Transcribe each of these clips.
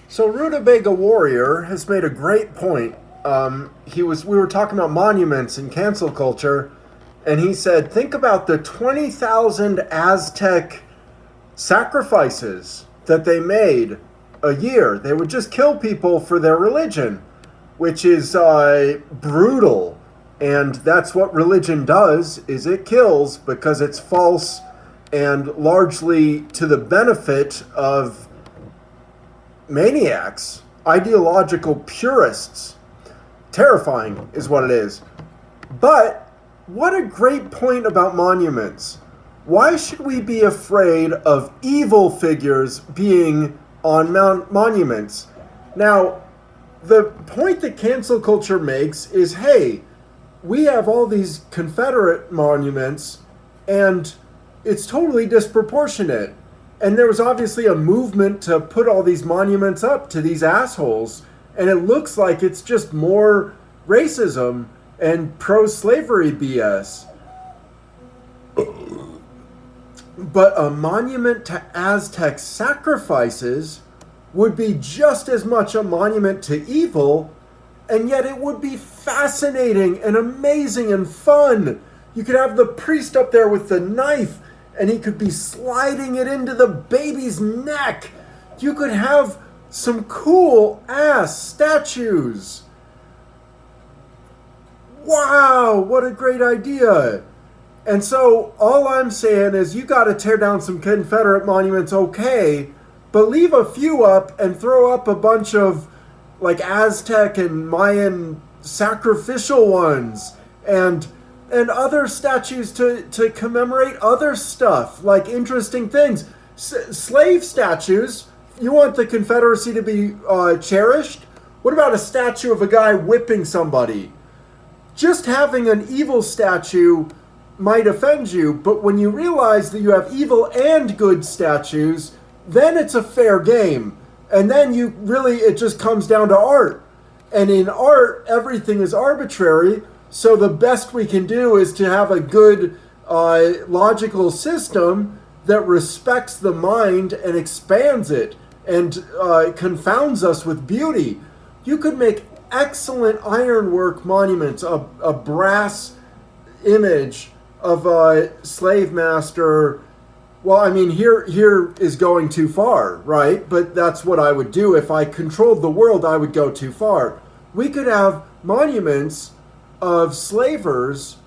So Rutabaga Warrior has made a great point. We were talking about monuments and cancel culture, and he said, think about the 20,000 Aztec sacrifices that they made a year. They would just kill people for their religion, which is brutal. And that's what religion does, is it kills because it's false and largely to the benefit of maniacs, ideological purists. Terrifying is what it is. But what a great point about monuments. Why should we be afraid of evil figures being on monuments? Now, the point that cancel culture makes is, hey, we have all these Confederate monuments, and it's totally disproportionate. And there was obviously a movement to put all these monuments up to these assholes, and it looks like it's just more racism and pro-slavery BS. But a monument to Aztec sacrifices would be just as much a monument to evil, and yet it would be fascinating and amazing and fun. You could have the priest up there with the knife, and he could be sliding it into the baby's neck. You could have some cool ass statues. Wow, what a great idea. And so all I'm saying is you got to tear down some Confederate monuments, okay, but leave a few up and throw up a bunch of like Aztec and Mayan sacrificial ones and other statues to commemorate other stuff, like interesting things. Slave statues, you want the Confederacy to be cherished? What about a statue of a guy whipping somebody? Just having an evil statue might offend you, but when you realize that you have evil and good statues, then it's a fair game. And then it just comes down to art. And in art, everything is arbitrary, so the best we can do is to have a good logical system that respects the mind and expands it and confounds us with beauty. You could make excellent ironwork monuments, a brass image of a slave master. Well, I mean, here is going too far, right? But that's what I would do. If I controlled the world, I would go too far. We could have monuments of slavers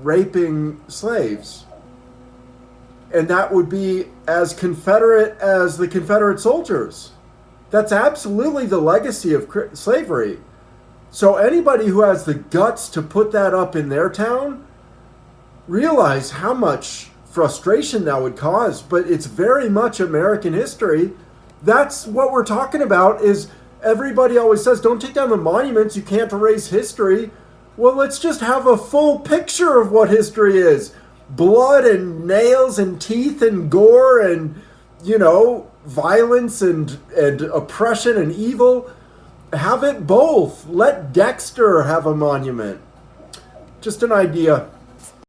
raping slaves. And that would be as Confederate as the Confederate soldiers. That's absolutely the legacy of slavery. So anybody who has the guts to put that up in their town, realize how much frustration that would cause. But it's very much American history. That's what we're talking about. Is everybody always says, don't take down the monuments, you can't erase history. Well, let's just have a full picture of what history is. Blood and nails and teeth and gore and, violence and oppression and evil. Have it both. Let Dexter have a monument. Just an idea.